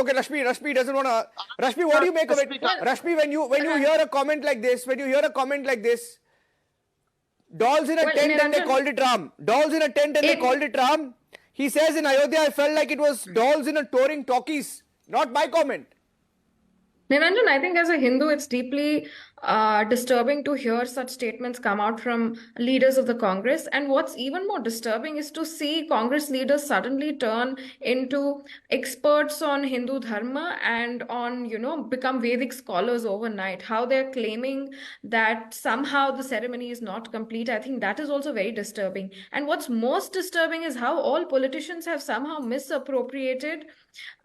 okay, Rashmi doesn't want to. Rashmi, what do you make of it? Rashmi, when you hear a comment like this, dolls in a tent and they called it Ram. Dolls in a tent and they called it Ram. He says in Ayodhya, I felt like it was dolls in a touring talkies. Not my comment. Niranjan, I think as a Hindu, it's deeply disturbing to hear such statements come out from leaders of the Congress. And what's even more disturbing is to see Congress leaders suddenly turn into experts on Hindu dharma and on, become Vedic scholars overnight. How they're claiming that somehow the ceremony is not complete. I think that is also very disturbing. And what's most disturbing is how all politicians have somehow misappropriated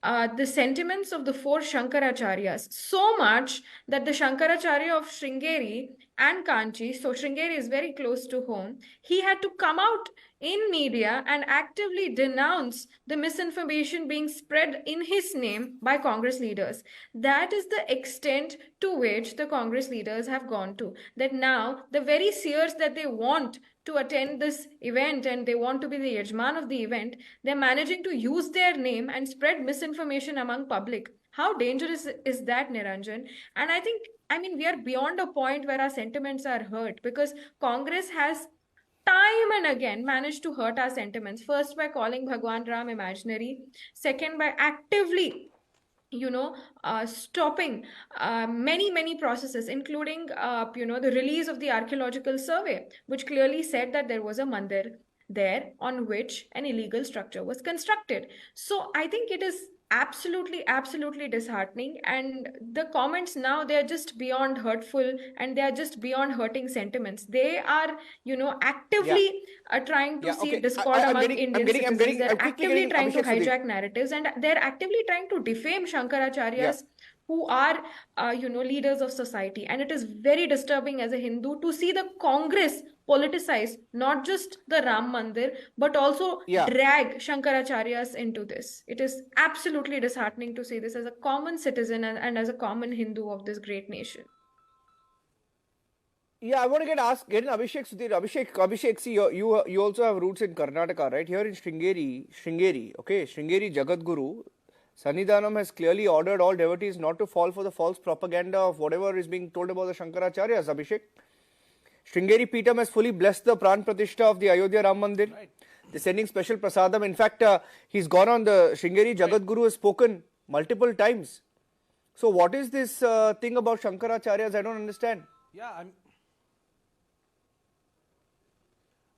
the sentiments of the four Shankaracharyas so much that the Shankaracharya of Sringeri and Kanchi, so Sringeri is very close to home, he had to come out in media and actively denounce the misinformation being spread in his name by Congress leaders. That is the extent to which the Congress leaders have gone to. That now the very seers that they want to attend this event and they want to be the yajman of the event, they're managing to use their name and spread misinformation among public. How dangerous is that, Niranjan? And I mean, we are beyond a point where our sentiments are hurt because Congress has time and again managed to hurt our sentiments. First, by calling Bhagwan Ram imaginary. Second, by actively stopping many processes, including the release of the archaeological survey, which clearly said that there was a mandir there on which an illegal structure was constructed. So I think it is absolutely disheartening, and the comments now, they are just beyond hurtful and they are just beyond hurting sentiments. They are actively trying to see discord among Indian citizens. They're actively trying to hijack narratives, and they're actively trying to defame Shankaracharyas who are leaders of society. And it is very disturbing as a Hindu to see the Congress politicize not just the Ram Mandir but also drag Shankaracharyas into this. It is absolutely disheartening to see this as a common citizen and as a common Hindu of this great nation. Yeah, I want to get in Abhishek Sudhir. Abhishek, see, you also have roots in Karnataka, right? Here in Sringeri, okay, Sringeri Jagadguru, Sannidhanam has clearly ordered all devotees not to fall for the false propaganda of whatever is being told about the Shankaracharyas, Abhishek. Sringeri Peetam has fully blessed the Pran Pratishtha of the Ayodhya Ram Mandir. Right. They're sending special prasadam. In fact, he's gone on the Sringeri Jagadguru has spoken multiple times. So what is this thing about Shankaracharyas? I don't understand. Yeah,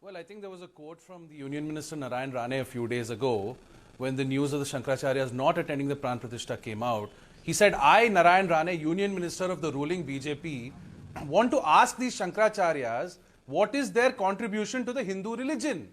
well, I think there was a quote from the Union Minister Narayan Rane a few days ago when the news of the Shankaracharyas not attending the Pran Pratishtha came out. He said, I, Narayan Rane, Union Minister of the ruling BJP, want to ask these Shankaracharyas what is their contribution to the Hindu religion.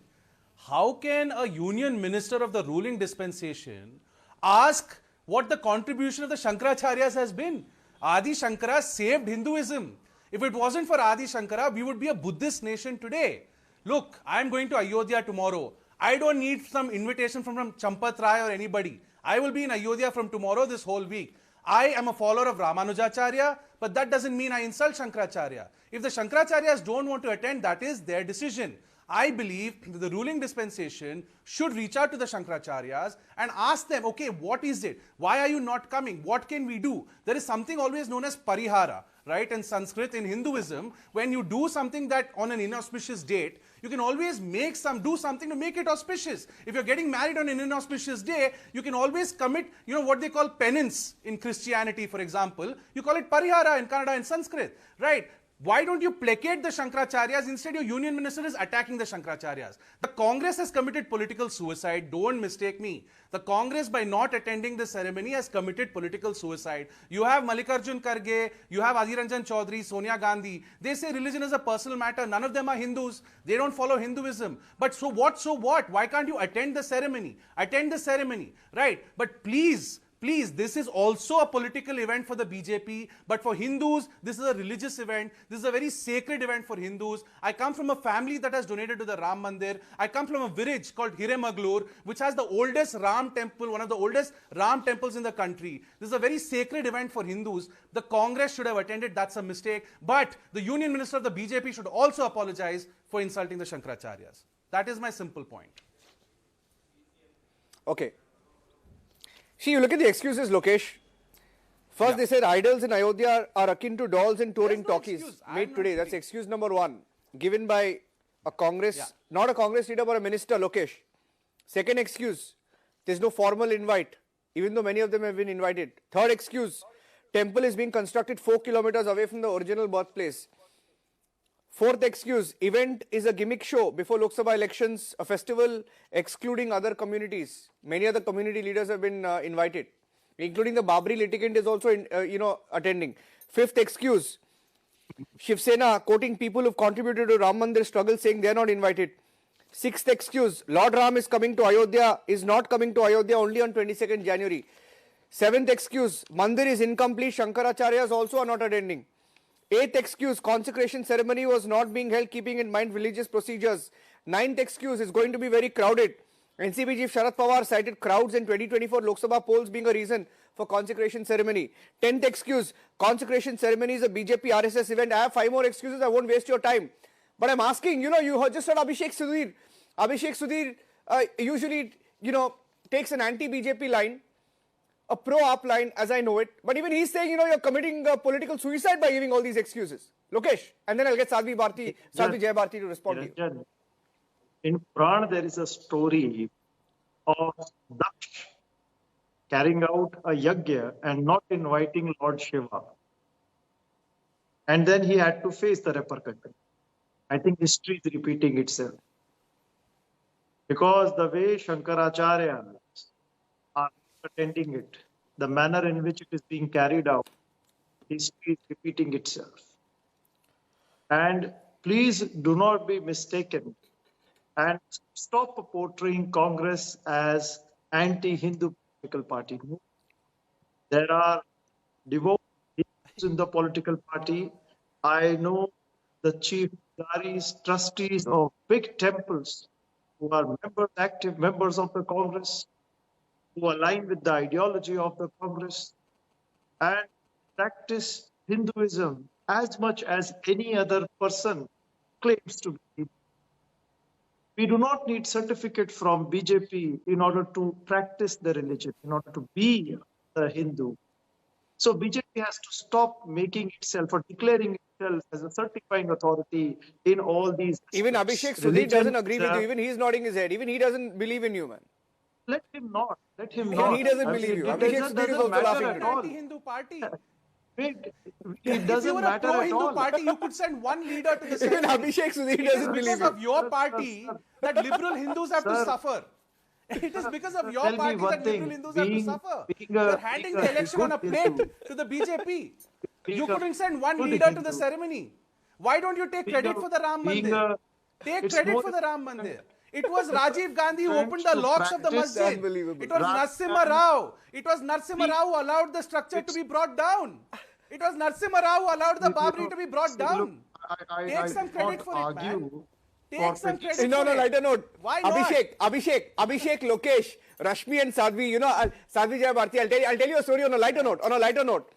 How can a Union Minister of the ruling dispensation ask what the contribution of the Shankaracharyas has been? Adi Shankara saved Hinduism. If it wasn't for Adi Shankara, we would be a Buddhist nation today. Look, I am going to Ayodhya tomorrow. I don't need some invitation from Champat Rai or anybody. I will be in Ayodhya from tomorrow this whole week. I am a follower of Ramanujacharya, but that doesn't mean I insult Shankaracharya. If the Shankaracharyas don't want to attend, that is their decision. I believe that the ruling dispensation should reach out to the Shankaracharyas and ask them, okay, what is it? Why are you not coming? What can we do? There is something always known as parihara, right? In Sanskrit, in Hinduism, when you do something that on an inauspicious date, you can always do something to make it auspicious. If you're getting married on an inauspicious day, you can always commit, what they call penance in Christianity, for example. You call it parihara in Kannada and Sanskrit, right? Why don't you placate the Shankaracharyas? Instead, your union minister is attacking the Shankaracharyas. The Congress has committed political suicide. Don't mistake me. The Congress, by not attending the ceremony, has committed political suicide. You have Mallikarjun Kharge, you have Adhir Ranjan Chaudhary, Sonia Gandhi. They say religion is a personal matter. None of them are Hindus. They don't follow Hinduism. But so what? Why can't you attend the ceremony? Attend the ceremony, right? But please, this is also a political event for the BJP, but for Hindus, this is a religious event. This is a very sacred event for Hindus. I come from a family that has donated to the Ram Mandir. I come from a village called Hiremaglur, which has the oldest Ram temple, one of the oldest Ram temples in the country. This is a very sacred event for Hindus. The Congress should have attended. That's a mistake. But the Union Minister of the BJP should also apologize for insulting the Shankaracharyas. That is my simple point. Okay. See, you look at the excuses, Lokesh. First, they said idols in Ayodhya are akin to dolls in touring There's no talkies. excuse. I'm Made not today. That's agreeing. excuse number one. Given by a Congress, not a Congress leader, but a minister, Lokesh. Second excuse, there's no formal invite, even though many of them have been invited. Third excuse, temple is being constructed 4 kilometers away from the original birthplace. Fourth excuse, event is a gimmick show before Lok Sabha elections, a festival excluding other communities. Many other community leaders have been invited, including the Babri litigant is also attending. Fifth excuse, Shiv Sena quoting people who've contributed to Ram Mandir struggle saying they're not invited. Sixth excuse, Lord Ram is coming to Ayodhya, is not coming to Ayodhya only on 22nd January. Seventh excuse, Mandir is incomplete, Shankaracharyas also are not attending. Eighth excuse, consecration ceremony was not being held keeping in mind religious procedures. Ninth excuse, is going to be very crowded. NCP Chief Sharad Pawar cited crowds in 2024 Lok Sabha polls being a reason for consecration ceremony. 10th excuse, consecration ceremony is a BJP-RSS event. I have 5 more excuses, I won't waste your time. But I'm asking, you just heard Abhishek Sudhir. Abhishek Sudhir usually, takes an anti-BJP line, a pro-AAP line, as I know it. But even he's saying, you're committing political suicide by giving all these excuses. Lokesh, and then I'll get Sadhvi Jai Bharti to respond to you. In Puran, there is a story of Daksh carrying out a yajna and not inviting Lord Shiva. And then he had to face the repercussion. I think history is repeating itself. Because the way Shankaracharya are attending it, the manner in which it is being carried out, history is repeating itself. And please do not be mistaken and stop portraying Congress as anti-Hindu political party. There are devout Hindus in the political party. I know the chief trustees of big temples who are members, active members of the Congress, who align with the ideology of the Congress and practice Hinduism as much as any other person claims to be. We do not need certificate from BJP in order to practice the religion, in order to be a Hindu. So BJP has to stop making itself or declaring itself as a certifying authority in all these. Even Abhishek Sudhir doesn't agree with you. Even he's nodding his head. Even he doesn't believe in you, man. Let him not. Let him Even not. he doesn't believe you. It Abhishek Sudhir is also laughing at at all. Anti-Hindu party. It If doesn't you were a matter at pro-Hindu all. party, you could send one leader to the Even ceremony. Abhishek Sudhir It is doesn't believe because you. of your party that liberal Hindus have to Sir. suffer. It is because of your Tell me party one that liberal thing, Hindus have to being- suffer. being a- You're handing being the a election on a good plate Hindu. to the BJP. Being You a couldn't send one good leader to the Hindu. ceremony. Why don't you take Being credit a- for the Ram being Mandir? a- Take it's credit more for the Ram Mandir. It was Rajiv Gandhi who Friends opened the to locks of the practice- masjid. Unbelievable. It was Narasimha Rao. It was Narasimha Rao who allowed the structure to be brought down. It was Narasimha Rao who allowed the Babri to be brought down. Take some credit for it, man. Take some credit No, for it. lighter note. Why not? Abhishek, Lokesh, Rashmi and Sadhvi, Sadhvi Jai Bharti. I'll tell you a story on a lighter note.